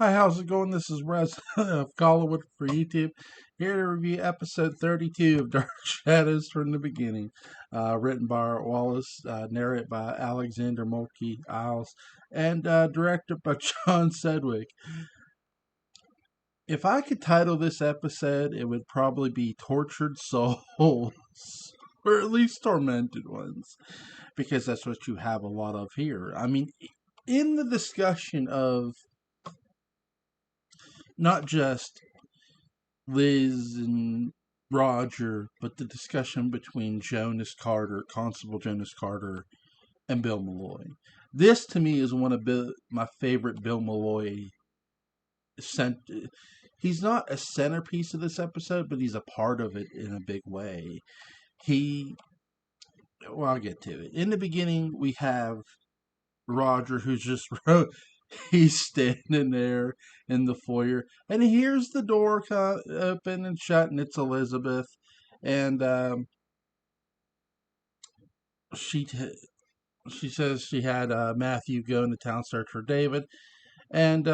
Hi, how's it going? This is Wes of Collinwood for YouTube, here to review episode 32 of Dark Shadows from the Beginning, written by Art Wallace, narrated by Alexander Moltke Isles, and directed by John Sedgwick. If I could title this episode, it would probably be Tortured Souls, or at least Tormented Ones, because that's what you have a lot of here. I mean, in the discussion of not just Liz and Roger, but the discussion between Constable Jonas Carter, and Bill Malloy. This to me is one of my favorite Bill Malloy. He's not a centerpiece of this episode, but he's a part of it in a big way. I'll get to it. In the beginning, we have Roger, who's just he's standing there in the foyer, and he hears the door open and shut, and it's Elizabeth, and she says she had Matthew go into town search for David, and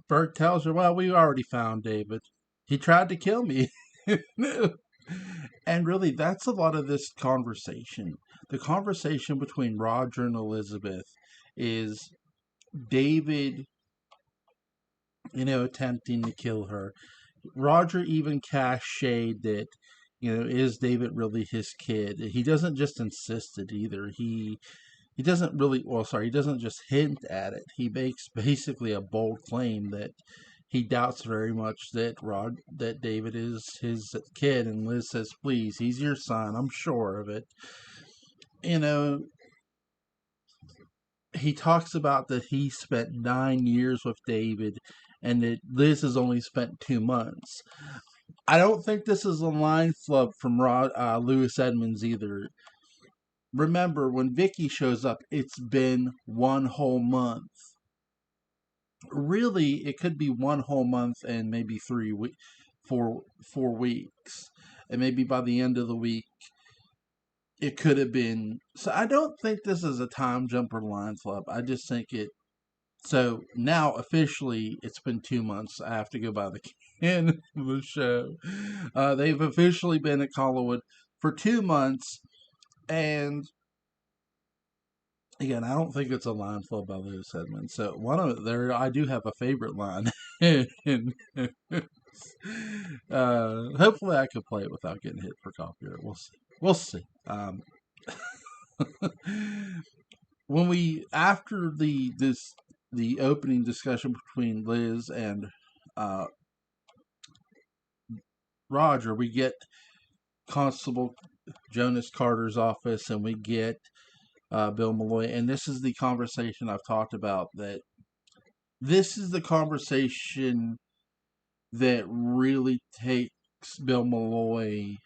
Burke tells her, "Well, we already found David. He tried to kill me." And really, that's a lot of this conversation. The conversation between Roger and Elizabeth is David, attempting to kill her. Roger even cast shade that, is David really his kid? He doesn't just insist it either. He doesn't really, he doesn't just hint at it. He makes basically a bold claim that he doubts very much that David is his kid, and Liz says, "Please, he's your son. I'm sure of it." You know, he talks about that he spent 9 years with David, and that Liz has only spent 2 months. I don't think this is a line flub from Louis Edmonds either. Remember, when Vicky shows up, it's been one whole month. Really, it could be one whole month and maybe 4 weeks, and maybe by the end of the week, it could have been. So I don't think this is a time jumper line flub. I just think it. So now officially, it's been 2 months. I have to go by the canon of the show. They've officially been at Collinwood for 2 months, and again, I don't think it's a line flub by Louis Edmonds. So I do have a favorite line. Hopefully, I can play it without getting hit for copyright. We'll see. We'll see. After the opening discussion between Liz and Roger, we get Constable Jonas Carter's office, and we get Bill Malloy, and this is the conversation I've talked about. That this is the conversation that really takes Bill Malloy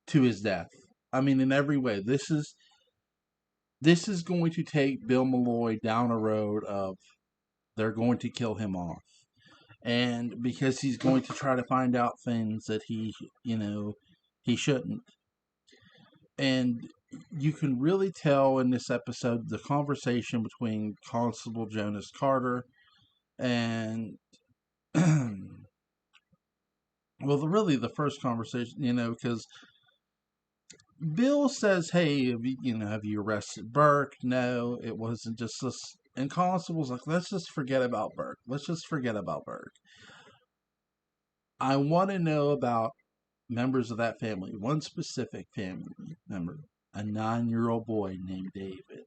to his death. I mean, in every way, this is going to take Bill Malloy down a road of they're going to kill him off, and because he's going to try to find out things that he shouldn't. And you can really tell in this episode the conversation between Constable Jonas Carter and the first conversation, because Bill says, "Hey, have you arrested Burke?" No, it wasn't just this. And Constable's like, "Let's just forget about Burke. Let's just forget about Burke. I want to know about members of that family, one specific family member, a 9-year-old boy named David."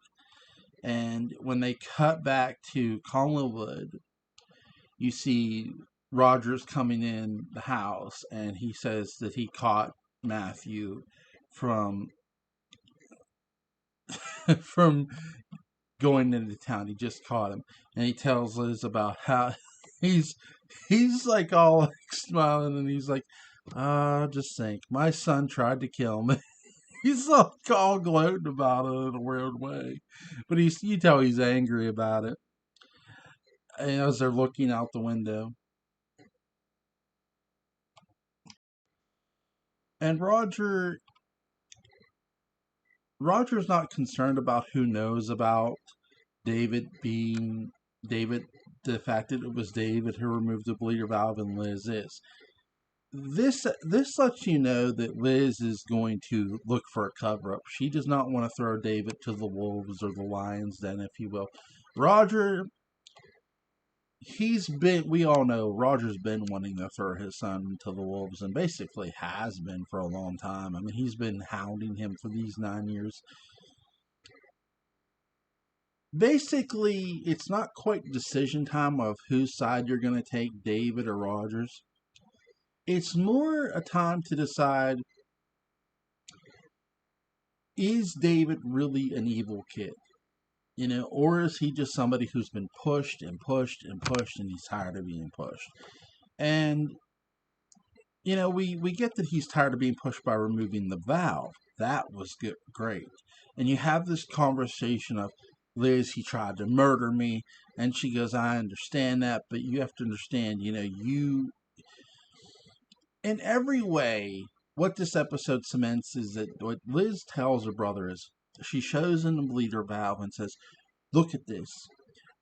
And when they cut back to Collinwood, you see Rogers coming in the house, and he says that he caught Matthew from from going into town. He just caught him, and he tells Liz about how he's like all like smiling, and he's like, just think, my son tried to kill me." He's like all gloating about it in a weird way, but you tell he's angry about it. And as they're looking out the window, and Roger's not concerned about who knows about David being David, the fact that it was David who removed the bleeder valve and Liz is. This lets you know that Liz is going to look for a cover up. She does not want to throw David to the wolves or the lions, then, if you will. Roger, we all know Roger's been wanting to throw his son to the wolves, and basically has been for a long time. I mean, he's been hounding him for these 9 years. Basically, it's not quite decision time of whose side you're going to take, David or Rogers. It's more a time to decide, is David really an evil kid? Or is he just somebody who's been pushed and pushed and pushed and he's tired of being pushed? And, we get that he's tired of being pushed by removing the valve. That was good, great. And you have this conversation of, Liz, he tried to murder me. And she goes, I understand that, but you have to understand, in every way, what this episode cements is that what Liz tells her brother is, she shows him the bleeder valve and says, look at this.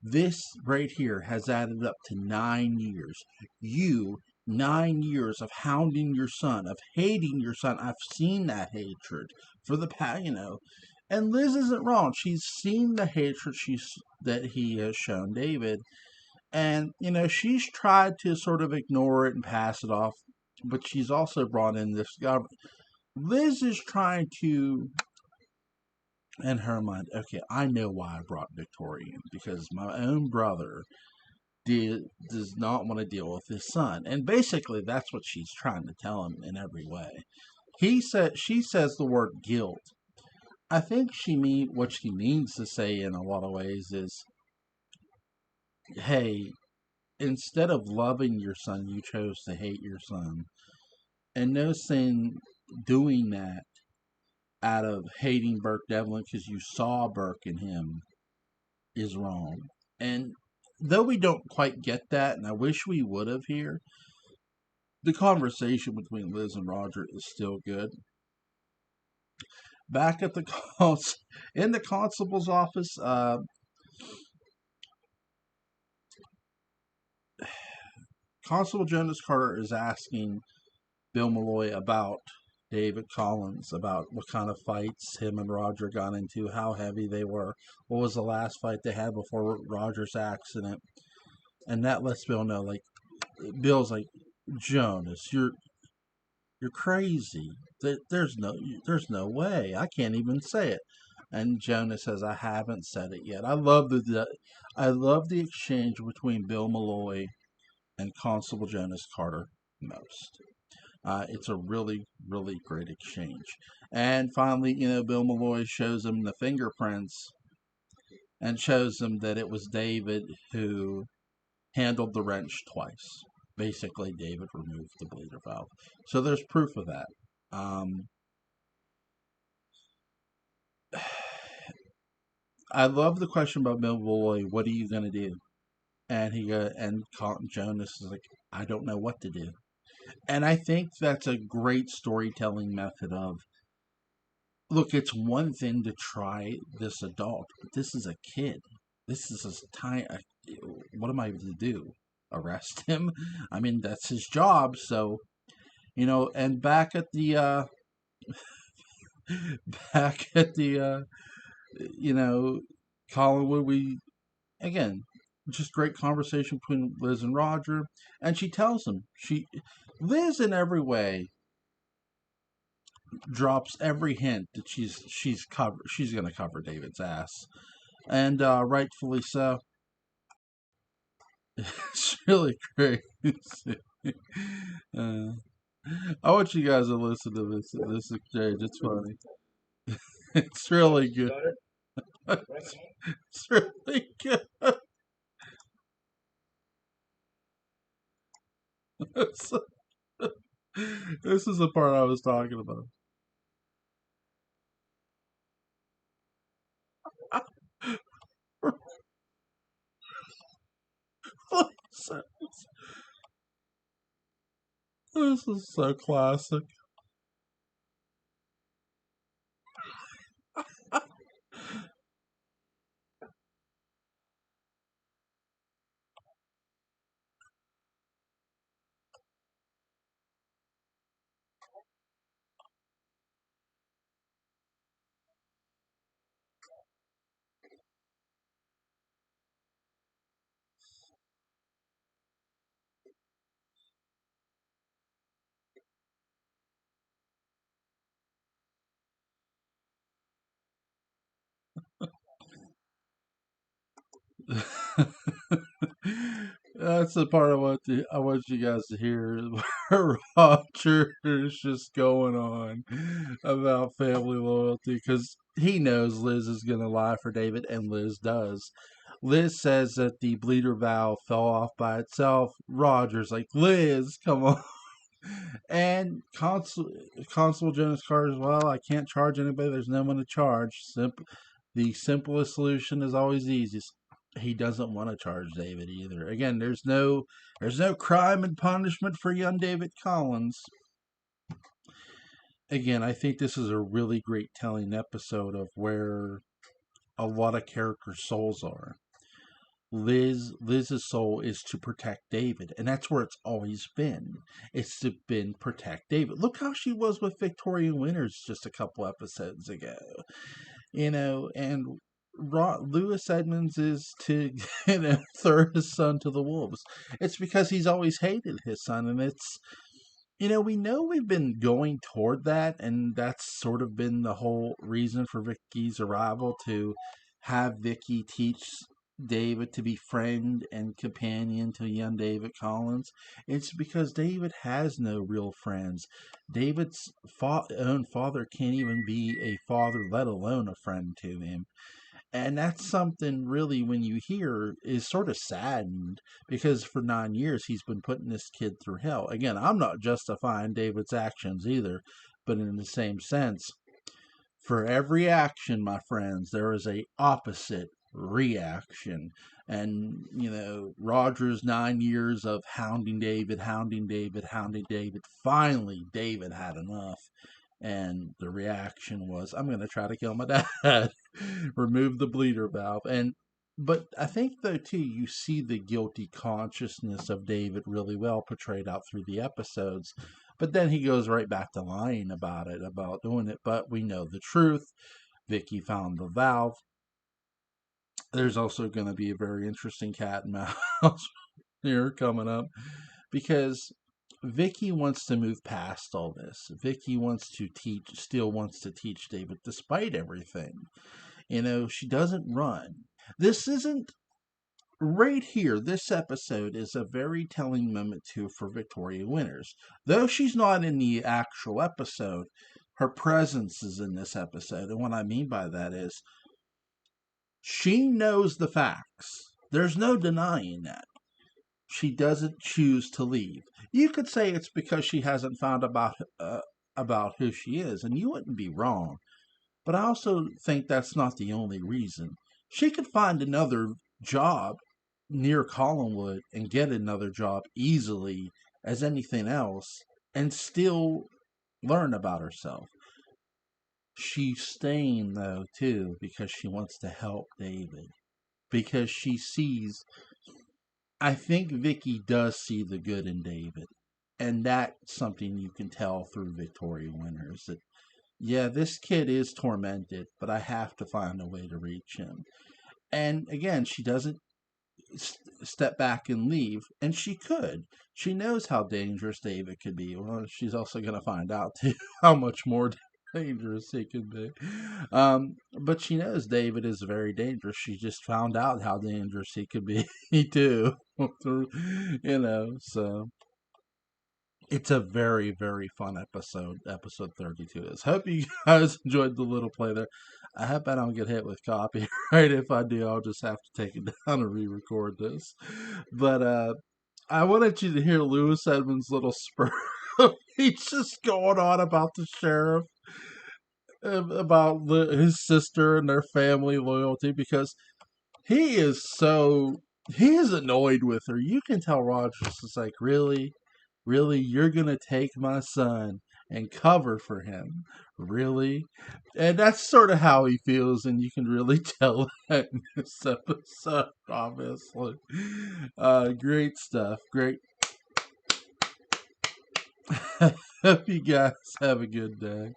This right here has added up to 9 years. 9 years of hounding your son, of hating your son. I've seen that hatred for the past, And Liz isn't wrong. She's seen the hatred that he has shown David. And, she's tried to sort of ignore it and pass it off. But she's also brought in this government. Liz is trying to, in her mind, okay, I know why I brought Victoria in, because my own brother does not want to deal with his son. And basically, that's what she's trying to tell him in every way. She says the word guilt. I think what she means to say in a lot of ways is, hey, instead of loving your son, you chose to hate your son. And no sin doing that out of hating Burke Devlin because you saw Burke in him is wrong. And though we don't quite get that, and I wish we would have here, the conversation between Liz and Roger is still good. Back at in the constable's office, Constable Jonas Carter is asking Bill Malloy about David Collins, about what kind of fights him and Roger got into, how heavy they were, what was the last fight they had before Roger's accident. And that lets Bill know, like, Bill's like, Jonas, you're crazy. There's no way. I can't even say it. And Jonas says, I haven't said it yet. I love the exchange between Bill Malloy and Constable Jonas Carter most. It's a really, really great exchange. And finally, Bill Malloy shows him the fingerprints and shows him that it was David who handled the wrench twice. Basically, David removed the bleeder valve. So there's proof of that. I love the question about Bill Malloy. What are you going to do? And Jonas is like, I don't know what to do. And I think that's a great storytelling method of, look, it's one thing to try this adult, but this is a kid. This is a tiny. What am I to do? Arrest him? I mean, that's his job. So, and back at the Collinwood, again, just great conversation between Liz and Roger, and she tells him Liz in every way drops every hint that she's going to cover David's ass, and rightfully so. It's really great. I want you guys to listen to this exchange. It's funny. It's really good. It's really good. This is the part I was talking about. This is so classic. That's the part I want you guys to hear. Where Roger is just going on about family loyalty because he knows Liz is going to lie for David, and Liz does. Liz says that the bleeder valve fell off by itself. Roger's like, Liz, come on. And Consul Jonas Carter as well. I can't charge anybody. There's no one to charge. The simplest solution is always the easiest. He doesn't want to charge David either. Again, there's no crime and punishment for young David Collins. Again, I think this is a really great telling episode of where a lot of characters' souls are. Liz's soul is to protect David, and that's where it's always been. It's to been protect David. Look how she was with Victoria Winters just a couple episodes ago. And Lewis Edmonds is to throw his son to the wolves. It's because he's always hated his son, and it's we know we've been going toward that, and that's sort of been the whole reason for Vicky's arrival, to have Vicky teach David to be friend and companion to young David Collins. It's because David has no real friends. David's own father can't even be a father, let alone a friend to him. And that's something really, when you hear, is sort of saddened, because for 9 years he's been putting this kid through hell. Again, I'm not justifying David's actions either, but in the same sense, for every action, my friends, there is a opposite reaction. And Roger's 9 years of hounding David, finally David had enough. And the reaction was, I'm going to try to kill my dad. Remove the bleeder valve. But I think, though, too, you see the guilty consciousness of David really well portrayed out through the episodes. But then he goes right back to lying about doing it. But we know the truth. Vicky found the valve. There's also going to be a very interesting cat and mouse here coming up, because Vicky wants to move past all this. Vicky still wants to teach David despite everything. She doesn't run. This isn't, right here, this episode is a very telling moment too for Victoria Winters. Though she's not in the actual episode, her presence is in this episode. And what I mean by that is, she knows the facts. There's no denying that. She doesn't choose to leave. You could say it's because she hasn't found about who she is, and you wouldn't be wrong. But I also think that's not the only reason. She could find another job near Collinwood and get another job easily as anything else, and still learn about herself. She's staying, though, too, because she wants to help David. Because she sees, I think Vicky does see the good in David. And that's something you can tell through Victoria Winters. That, yeah, this kid is tormented, but I have to find a way to reach him. And again, she doesn't step back and leave, and she could. She knows how dangerous David could be. Well, she's also going to find out, too, how much more dangerous he could be. But she knows David is very dangerous. She just found out how dangerous he could be, too. So it's a very, very fun episode. Episode 32 is. Hope you guys enjoyed the little play there. I hope I don't get hit with copyright. If I do, I'll just have to take it down and re-record this. But I wanted you to hear Lewis Edmonds' little spur. He's just going on about the sheriff, about his sister and their family loyalty, because he is annoyed with her. You can tell Roger's is like, really, you're gonna take my son and cover for him, really? And that's sort of how he feels, and you can really tell that in this episode, obviously. Great stuff. Great. Hope you guys have a good day.